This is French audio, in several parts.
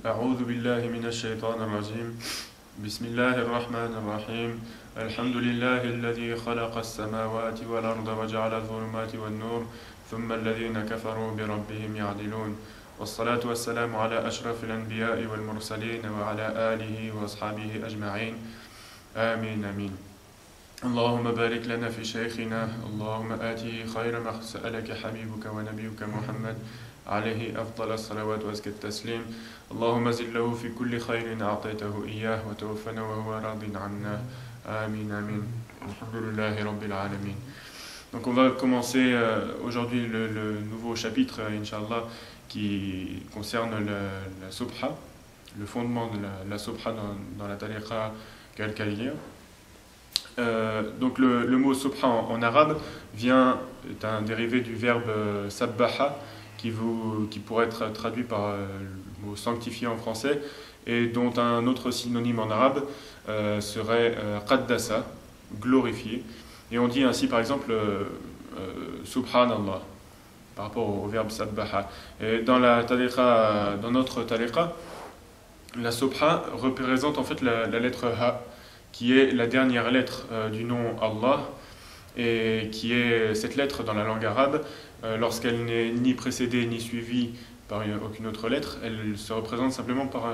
أعوذ بالله من الشيطان الرجيم بسم الله الرحمن الرحيم الحمد لله الذي خلق السماوات والأرض وجعل الظلمات والنور ثم الذين كفروا بربهم يعدلون والصلاة والسلام على أشرف الأنبياء والمرسلين وعلى آله وأصحابه أجمعين آمين آمين اللهم بارك لنا في شيخنا اللهم آته خير ما سألك حبيبك ونبيك محمد عليه أفضل الصلوات وأزكى التسليم اللهم زد له في كل خير أعطيته إياه وتوفنا وهو راض عنا آمين آمين الحمد لله رب العالمين. Donc on va commencer aujourd'hui le nouveau chapitre, Inch'Allah, qui concerne la subha, le fondement de la subha dans la tariqa Kalkaliya. Donc le mot subha en arabe est un dérivé du verbe sabbaha, qui pourrait être traduit par le mot sanctifié en français, et dont un autre synonyme en arabe serait qaddasa, glorifié. Et on dit ainsi par exemple subhanallah par rapport au verbe sabbaha. Et dans notre tariqa, la subha représente en fait la lettre ha, qui est la dernière lettre du nom Allah, et qui est cette lettre dans la langue arabe, lorsqu'elle n'est ni précédée ni suivie par aucune autre lettre, elle se représente simplement par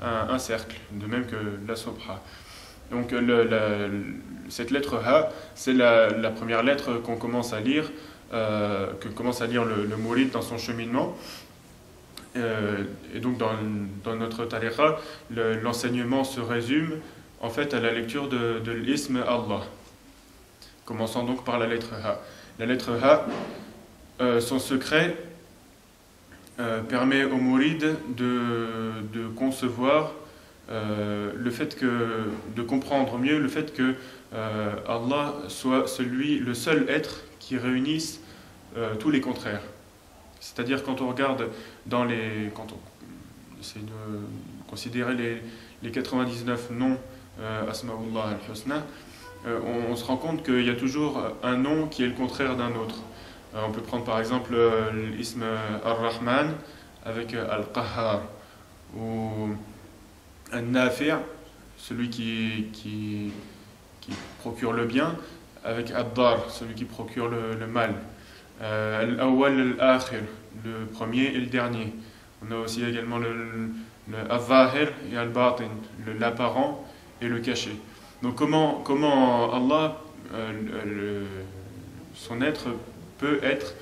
un cercle, de même que la subha. Donc cette lettre ha, c'est la première lettre qu'on commence à lire, que commence à lire le mouride dans son cheminement. Et donc dans notre tariqa, l'enseignement se résume en fait à la lecture de l'ism Allah. Commençons donc par la lettre ha. La lettre ha, son secret permet au mouride de concevoir le fait de comprendre mieux le fait que Allah soit le seul être qui réunisse tous les contraires. C'est-à-dire quand on regarde quand on essaie de considérer les 99 noms Asma'ullah al-Husna, on se rend compte qu'il y a toujours un nom qui est le contraire d'un autre. On peut prendre par exemple l'ism Ar-Rahman avec Al-Qahhar, ou Al-Nafi', celui qui procure le bien, avec Ad-Dar, celui qui procure le mal. Al-Awwal Al-Akhir, le premier et le dernier. On a aussi également le Al-Zahir et Al-Batin, l'apparent et le caché. Donc comment Allah, son être, peut être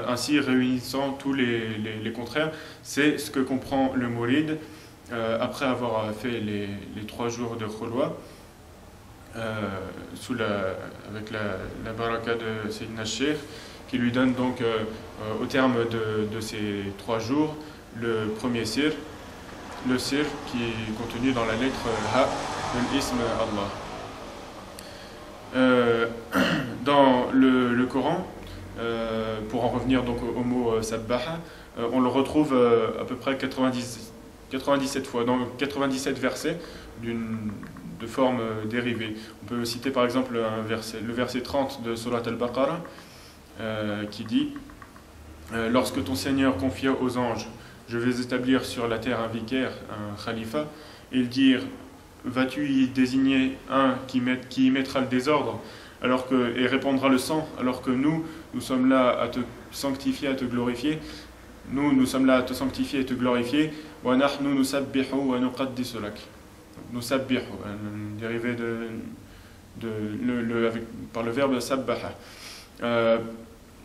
ainsi réunissant tous les contraires, c'est ce que comprend le mouride après avoir fait les 3 jours de khulwa, avec la baraka de Sayyidina Sheikh, qui lui donne donc au terme de ces 3 jours le premier sir, le sir qui est contenu dans la lettre ha de l'ism Allah. Dans le Coran, pour en revenir donc au mot sabbaha, on le retrouve à peu près 97 fois, dans 97 versets de forme dérivée. On peut citer par exemple le verset 30 de Surat al-Baqarah, qui dit « Lorsque ton Seigneur confia aux anges, je vais établir sur la terre un vicaire, un khalifa, ils dirent, vas-tu y désigner un qui y mettra le désordre et répandra le sang, alors que nous sommes là à te sanctifier, à te glorifier. Nous sommes là à te sanctifier et te glorifier. Wa nahnu nusabbihu wa nuqaddisu lak. Nusabbihu, dérivé par le verbe sabbaha.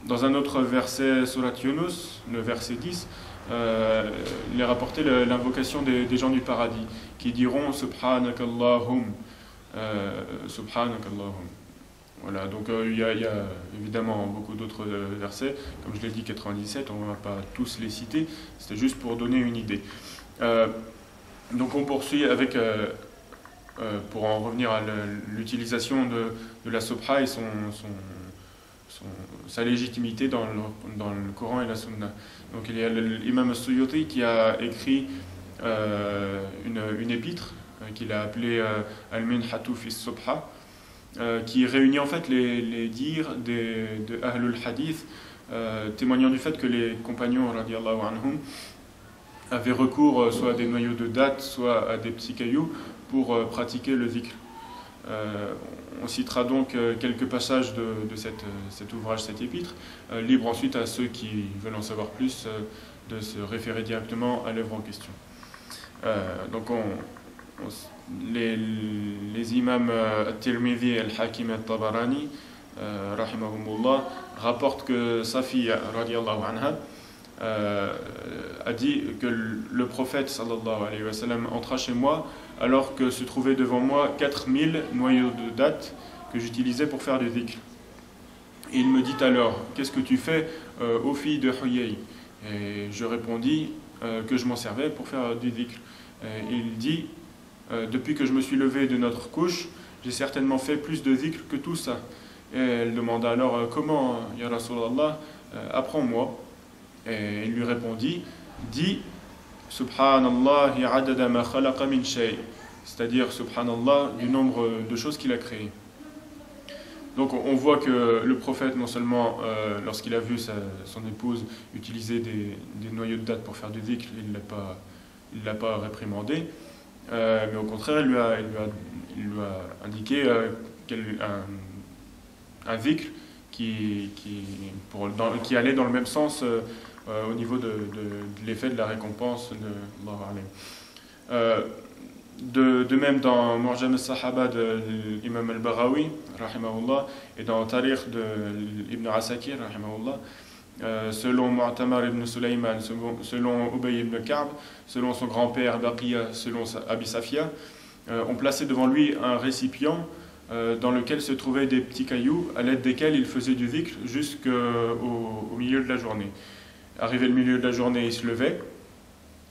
Dans un autre verset, Surat Yunus, le verset 10, il est rapporté l'invocation des gens du paradis, qui diront Subhanakallahum. Subhanakallahum. Voilà, donc il y a évidemment beaucoup d'autres versets, comme je l'ai dit 97, on ne va pas tous les citer, c'était juste pour donner une idée. Donc on poursuit avec, pour en revenir à l'utilisation de la subha et sa légitimité dans le Coran et la Sunna. Donc il y a l'imam Suyuti qui a écrit une épître qu'il a appelée Al-Minhatu fi Subha, qui réunit en fait les dires de Ahlul Hadith, témoignant du fait que les compagnons radiallahu anhum avait recours soit à des noyaux de dattes, soit à des petits cailloux pour pratiquer le dhikr. On citera donc quelques passages de cet ouvrage, cet épître, libre ensuite à ceux qui veulent en savoir plus de se référer directement à l'œuvre en question. Donc les imams At-Tirmidhi et Al-Hakim At-Tabarani rahimahumullah rapportent que Safiya radiallahu anha a dit que le prophète sallallahu alayhi wa sallam entra chez moi alors que se trouvaient devant moi 4000 noyaux de dattes que j'utilisais pour faire du dhikr. Et il me dit alors, qu'est-ce que tu fais aux filles de Huyay? Et je répondis que je m'en servais pour faire du dhikr. Et il dit, depuis que je me suis levé de notre couche, j'ai certainement fait plus de dhikr que tout ça. Et elle demanda alors, comment, ya Rasulallah, apprends-moi. Et il lui répondit, dis Subhanallah adada ma khalaqa min shay, c'est-à-dire Subhanallah du nombre de choses qu'il a créées. Donc on voit que le prophète, non seulement lorsqu'il a vu son épouse utiliser des noyaux de dattes pour faire du dhikr, il ne l'a pas réprimandé, mais au contraire il lui a indiqué un dhikr qui allait dans le même sens au niveau de l'effet de la récompense de Allah. De même dans Mu'jam al-Sahaba de l'imam al-Baghawi rahimahullah, et dans Tarikh de Ibn Asakir rahimahullah, selon Mu'tamar ibn Sulayman, selon Ubay ibn Ka'b, selon son grand-père Baqiya, selon Abi Safia, on plaçait devant lui un récipient dans lequel se trouvaient des petits cailloux à l'aide desquels il faisait du dhikr jusqu'au milieu de la journée. Arrivé le milieu de la journée, il se levait,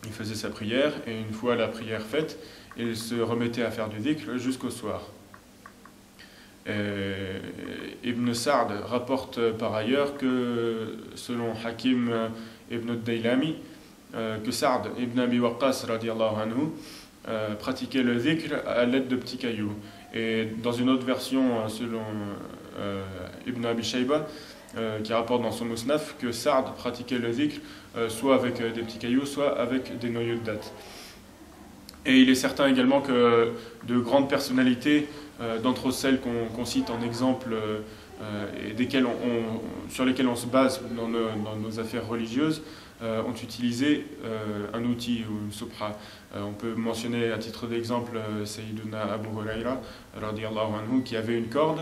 il faisait sa prière, et une fois la prière faite, il se remettait à faire du dhikr jusqu'au soir. Ibn Sa'd rapporte par ailleurs que, selon Hakim ibn Daylami, que Sa'd ibn Abi Waqqas radiallahu anhu pratiquait le dhikr à l'aide de petits cailloux. Et dans une autre version, selon Ibn Abi Shayba, qui rapporte dans son Musnaf, que Sa'd pratiquait le dhikr soit avec des petits cailloux, soit avec des noyaux de dattes. Et il est certain également que de grandes personnalités, d'entre celles qu'on cite en exemple et sur lesquelles on se base dans nos affaires religieuses, ont utilisé un outil ou une subha. On peut mentionner à titre d'exemple Sayyiduna Abu Huraira radiallahu anhu, qui avait une corde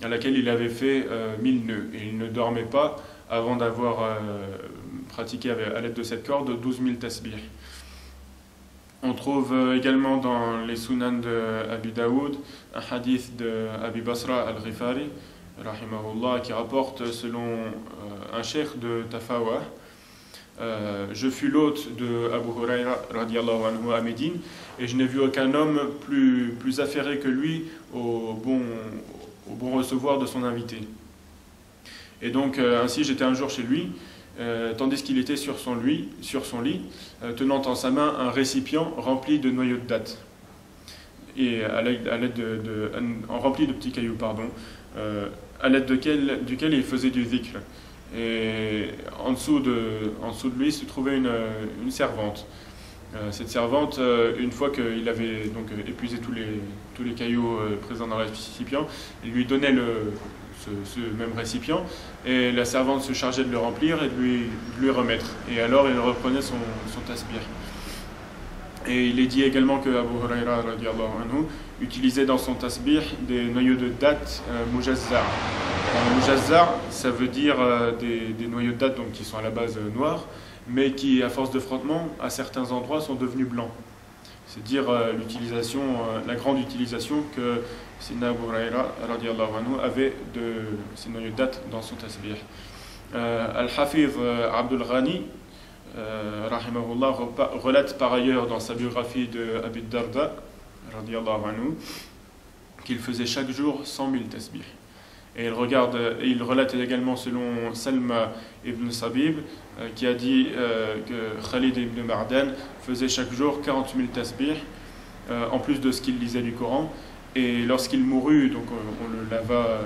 à laquelle il avait fait 1000 nœuds, et il ne dormait pas avant d'avoir pratiqué à l'aide de cette corde 12 000 tasbih. On trouve également dans les Sunan de Abi Daoud un hadith de Abi Basra al-Ghifari rahimahullah, qui rapporte selon un cheikh de Tafawa, je fus l'hôte de Abu Huraira radiallahu anhu à Médine, et je n'ai vu aucun homme plus affairé que lui au bon recevoir de son invité. Et donc ainsi j'étais un jour chez lui, tandis qu'il était sur son lit, tenant en sa main un récipient rempli de noyaux de dattes, et rempli de petits cailloux, à l'aide duquel il faisait du dhikr. Et en dessous de lui se trouvait une servante. Cette servante, une fois qu'il avait donc épuisé tous les cailloux présents dans le récipient, il lui donnait ce même récipient, et la servante se chargeait de le remplir et de lui remettre. Et alors il reprenait son tasbih. Et il est dit également que Abu Huraira radiallahu anhu utilisait dans son tasbih des noyaux de dattes mujazzar. Mujazzar, ça veut dire des noyaux de dattes donc, qui sont à la base noirs, mais qui, à force de frottement, à certains endroits, sont devenus blancs. C'est dire la grande utilisation que Sayyidina Abu Huraira radiallahu anhu avait de ces noyaux de dattes dans son tasbih. Al-Hafiz Abdul Ghani rahimahullah relate par ailleurs dans sa biographie de Abi Darda radiallahu anhu qu'il faisait chaque jour 100 000 tasbih. Et il relate également selon Salma ibn Sabib qui a dit que Khalid ibn Ma'dan faisait chaque jour 40 000 tasbih en plus de ce qu'il lisait du Coran. Et lorsqu'il mourut, donc on le lava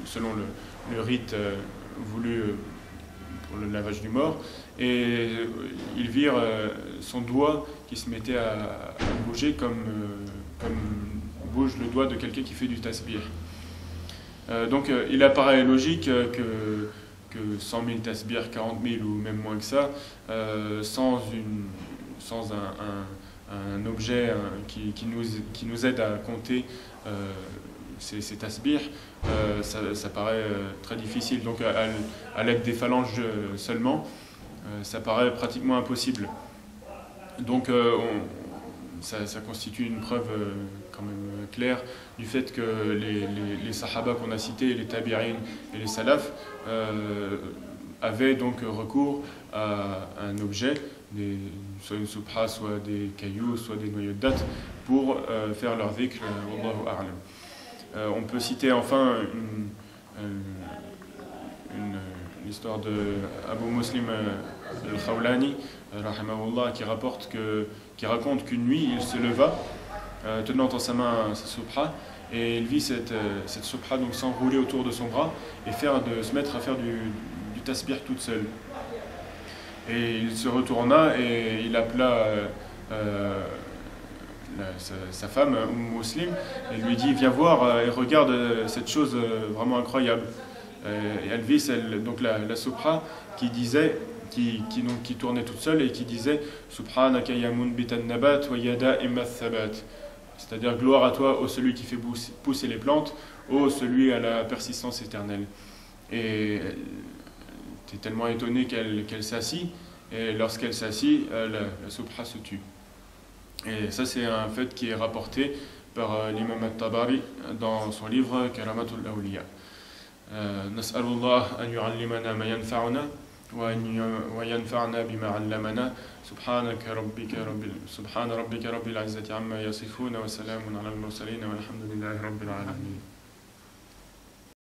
selon le rite voulu pour le lavage du mort, et ils virent son doigt qui se mettait à bouger comme bouge le doigt de quelqu'un qui fait du tasbih. Donc il apparaît logique que 100 000 tasbih, 40 000 ou même moins que ça, sans un objet qui nous aide à compter ces tasbih, ça paraît très difficile. Donc à l'aide des phalanges seulement, ça paraît pratiquement impossible. Donc ça constitue une preuve quand même claire du fait que les sahaba qu'on a cités, les tabi'in et les salafs, avaient donc recours à un objet, soit une subha, soit des cailloux, soit des noyaux de dattes, pour faire leur dhikr, wallahu a'lam. On peut citer enfin l'histoire de Abu Muslim al-Khawlani, rahimahullah, qui raconte qu'une nuit il se leva tenant en sa main sa subha, et il vit cette subha donc s'enrouler autour de son bras et se mettre à faire du tasbih toute seule. Et il se retourna et il appela sa femme, Muslim, et lui dit: viens voir et regarde cette chose vraiment incroyable. Et elle vit donc la subha qui tournait toute seule et qui disait: Subhanaka ya munbitan nabat wa yada imma thabat. C'est-à-dire gloire à toi, ô celui qui fait pousser les plantes, ô celui à la persistance éternelle. Et elle était tellement étonnée qu'elle s'assit, et lorsqu'elle s'assit, la subha se tue. Et ça, c'est un fait qui est rapporté par l'imam al-Tabari dans son livre Karamatul Awliya. Nas'alullah an yu'allimana ma yanfa'una وينفعنا بما علمنا سبحان ربك رب العزة عما يصفون وسلام على المرسلين والحمد لله رب العالمين.